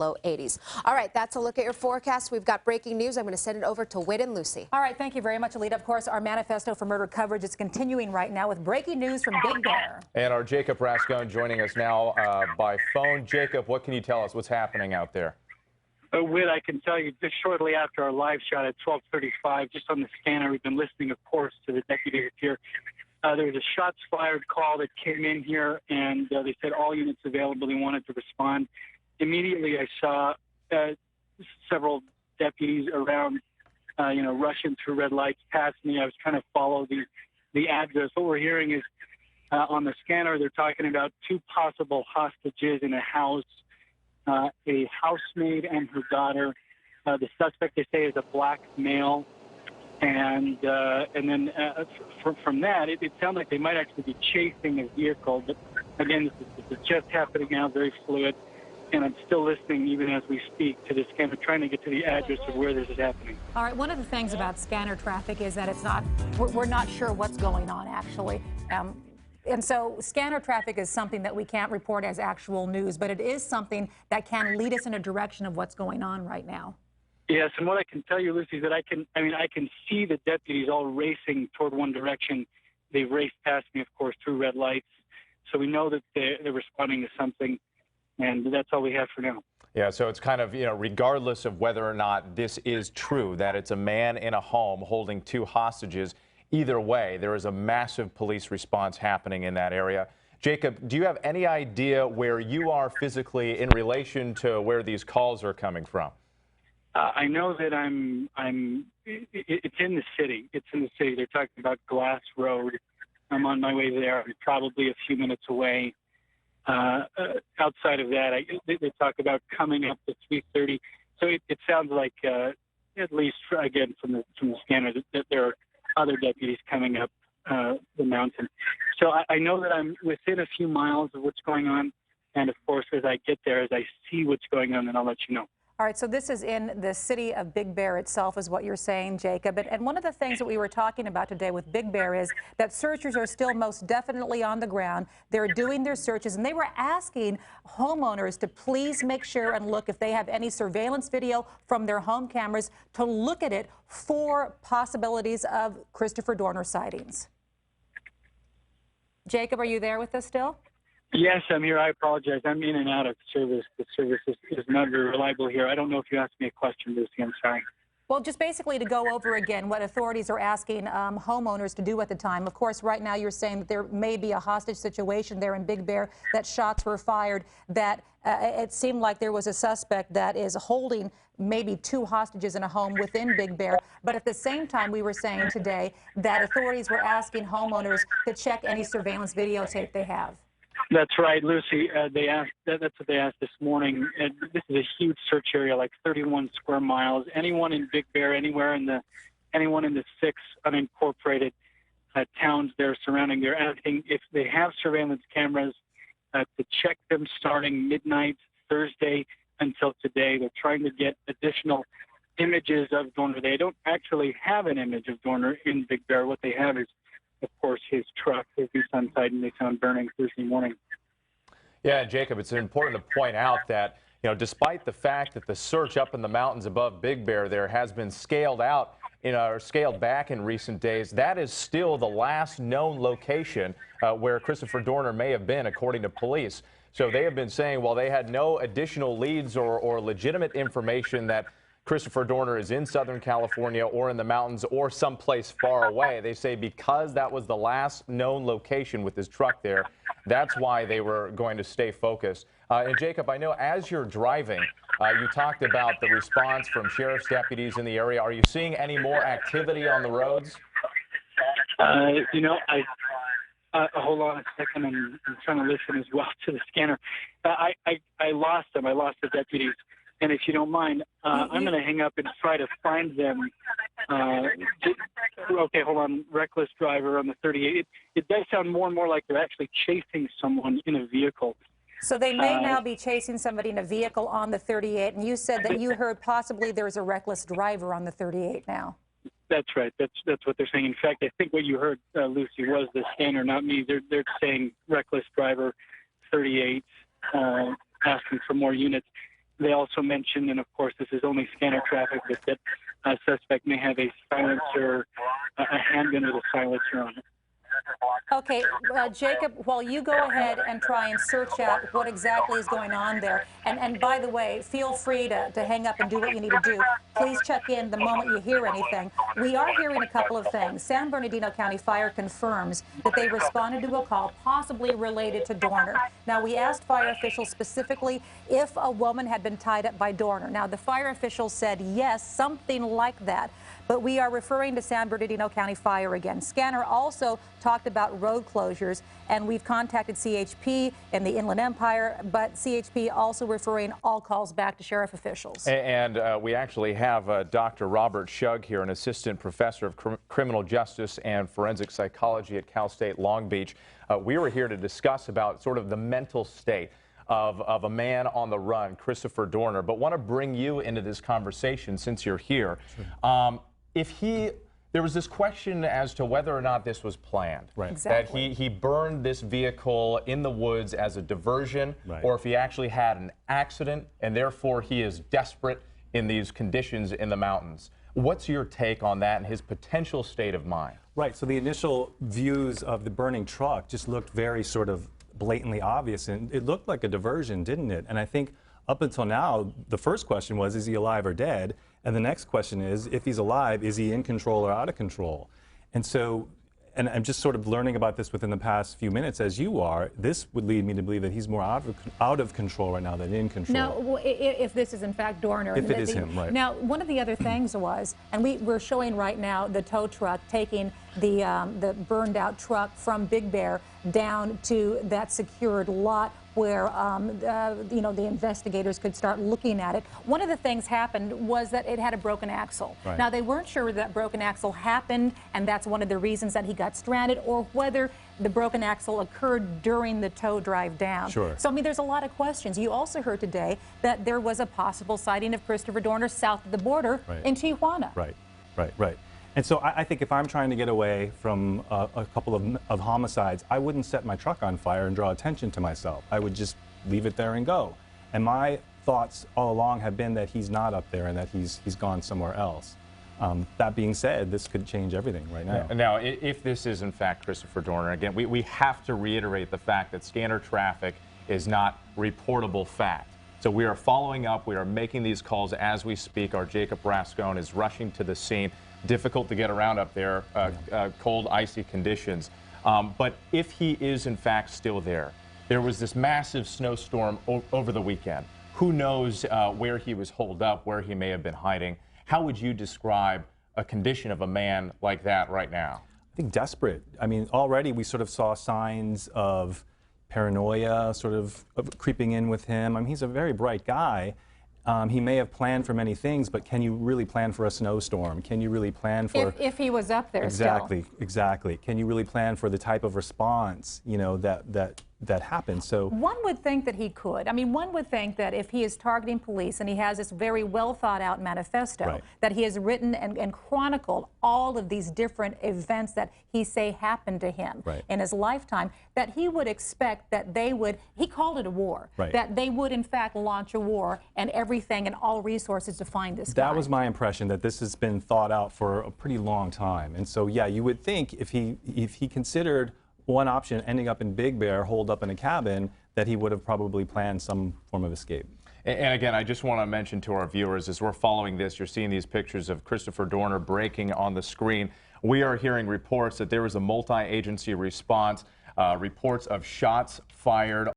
low 80s. All right, that's a look at your forecast. We've got breaking news. I'm going to send it over to Whit and Lucy. All right, thank you very much, Alita. Of course, our Manifesto for Murder coverage is continuing right now with breaking news from Big Bear. And our Jacob Rascone joining us now by phone. Jacob, what can you tell us? What's happening out there? Whit, I can tell you just shortly after our live shot at 12:35, just on the scanner, we've been listening, of course, to the deputies here. There was a shots fired call that came in here, and they said all units available. They wanted to respond. Immediately, I saw several deputies around, rushing through red lights past me. I was trying to follow the address. What we're hearing is on the scanner, they're talking about two possible hostages in a house, a housemaid and her daughter. The suspect, they say, is a black male. And then from that, it sounds like they might actually be chasing a vehicle. But again, this is just happening now, very fluid. And I'm still listening, even as we speak, to the scanner, trying to get to the address of where this is happening. All right, one of the things about scanner traffic is that it's not, we're not sure what's going on, actually. And so scanner traffic is something that we can't report as actual news, but it is something that can lead us in a direction of what's going on right now. Yes, and what I can tell you, Lucy, is that I can see the deputies all racing toward one direction. They've raced past me, of course, through red lights. So we know that they're responding to something, and that's all we have for now. Yeah, so it's kind of, regardless of whether or not this is true, that it's a man in a home holding two hostages, either way, there is a massive police response happening in that area. Jacob, do you have any idea where you are physically in relation to where these calls are coming from? I know that it's in the city. It's in the city. They're talking about Glass Road. I'm on my way there. I'm probably a few minutes away. Outside of that, they talk about coming up to 3:30. So it sounds like, at least again from the scanner, that there are other deputies coming up the mountain. So I know that I'm within a few miles of what's going on, and of course, as I get there, as I see what's going on, then I'll let you know. All right, so this is in the city of Big Bear itself, is what you're saying, Jacob. And one of the things that we were talking about today with Big Bear is that searchers are still most definitely on the ground. They're doing their searches, and they were asking homeowners to please make sure and look if they have any surveillance video from their home cameras to look at it for possibilities of Christopher Dorner sightings. Jacob, are you there with us still? Yes, I'm here. I apologize. I'm in and out of service. The service is not very reliable here. I don't know if you asked me a question, Lucy. I'm sorry. Well, just basically to go over again what authorities are asking homeowners to do at the time. Of course, right now you're saying that there may be a hostage situation there in Big Bear, that shots were fired, that it seemed like there was a suspect that is holding maybe two hostages in a home within Big Bear. But at the same time, we were saying today that authorities were asking homeowners to check any surveillance videotape they have. That's right, Lucy. That's what they asked this morning. And this is a huge search area, like 31 square miles. Anyone in Big Bear, anyone in the 6 unincorporated towns there surrounding, they're asking if they have surveillance cameras to check them starting midnight Thursday until today. They're trying to get additional images of Dorner. They don't actually have an image of Dorner in Big Bear. What they have is, of course, his truck, his Nissan Titan, they found burning Thursday morning. Yeah, Jacob, it's important to point out that, despite the fact that the search up in the mountains above Big Bear there has been scaled out, or scaled back in recent days, that is still the last known location where Christopher Dorner may have been, according to police. So they have been saying, while they had no additional leads or legitimate information that Christopher Dorner is in Southern California or in the mountains or someplace far away, they say because that was the last known location with his truck there, that's why they were going to stay focused. And Jacob, I know as you're driving, you talked about the response from sheriff's deputies in the area. Are you seeing any more activity on the roads? Hold on a second. I'm trying to listen as well to the scanner. I lost them. I lost the deputies. And if you don't mind, I'm going to hang up and try to find them. Okay, hold on. Reckless driver on the 38. It does sound more and more like they're actually chasing someone in a vehicle. So they may now be chasing somebody in a vehicle on the 38. And you said that you heard possibly there's a reckless driver on the 38 now. That's right. That's what they're saying. In fact, I think what you heard, Lucy, was the scanner, not me. They're saying reckless driver, 38, asking for more units. They also mentioned, and of course this is only scanner traffic, that suspect may have a silencer, a handgun with a silencer on it. Okay, Jacob, while you go ahead and try and search out what exactly is going on there, and by the way, feel free to hang up and do what you need to do. Please check in the moment you hear anything. We are hearing a couple of things. San Bernardino County Fire confirms that they responded to a call possibly related to Dorner. Now, we asked fire officials specifically if a woman had been tied up by Dorner. Now, the fire officials said yes, something like that. But we are referring to San Bernardino County Fire again. Scanner also talked about road closures, and we've contacted CHP in the Inland Empire, but CHP also referring all calls back to sheriff officials. And we actually have Dr. Robert Shug here, an assistant professor of criminal justice and forensic psychology at Cal State Long Beach. We were here to discuss about sort of the mental state of a man on the run, Christopher Dorner, but want to bring you into this conversation since you're here. Sure. There was this question as to whether or not this was planned. Right. Exactly. That he burned this vehicle in the woods as a diversion, right, or if he actually had an accident and therefore he is desperate in these conditions in the mountains. What's your take on that and his potential state of mind? Right, so the initial views of the burning truck just looked very sort of blatantly obvious, and it looked like a diversion, didn't it? And I think up until now, the first question was, is he alive or dead? And the next question is, if he's alive, is he in control or out of control? And so, and I'm just sort of learning about this within the past few minutes, as you are, this would lead me to believe that he's more out of control right now than in control. Now, if this is in fact Dorner. If it is him, right. Now, one of the other things was, and we're showing right now the tow truck taking the burned out truck from Big Bear down to that secured lot where the investigators could start looking at it. One of the things happened was that it had a broken axle. Right. Now, they weren't sure that broken axle happened, and that's one of the reasons that he got stranded, or whether the broken axle occurred during the tow drive down. Sure. So, I mean, there's a lot of questions. You also heard today that there was a possible sighting of Christopher Dorner south of the border, right, in Tijuana. Right, right, right. And so I think if I'm trying to get away from a couple of homicides, I wouldn't set my truck on fire and draw attention to myself. I would just leave it there and go. And my thoughts all along have been that he's not up there and that he's gone somewhere else. That being said, this could change everything right now. Now, if this is in fact Christopher Dorner, again, we have to reiterate the fact that scanner traffic is not reportable fact. So we are following up. We are making these calls as we speak. Our Jacob Rascone is rushing to the scene. Difficult to get around up there, cold, icy conditions. But if he is in fact still there, there was this massive snowstorm over the weekend. Who knows where he was holed up, where he may have been hiding. How would you describe a condition of a man like that right now? I think desperate. I mean, already we sort of saw signs of paranoia sort of creeping in with him. I mean, he's a very bright guy. He may have planned for many things, but can you really plan for a snowstorm? Can you really plan for... If he was up there exactly, still. Exactly. Can you really plan for the type of response, you know, that happens? So one would think that he could. I mean, one would think that if he is targeting police and he has this very well thought out manifesto, right, that he has written and chronicled all of these different events that he say happened to him, right, in his lifetime, that he would expect that they would, he called it a war, right, that they would in fact launch a war and everything and all resources to find this guy. That was my impression, that this has been thought out for a pretty long time. And so, yeah, you would think if he considered one option, ending up in Big Bear, holed up in a cabin, that he would have probably planned some form of escape. And again, I just want to mention to our viewers, as we're following this, you're seeing these pictures of Christopher Dorner breaking on the screen. We are hearing reports that there was a multi-agency response, reports of shots fired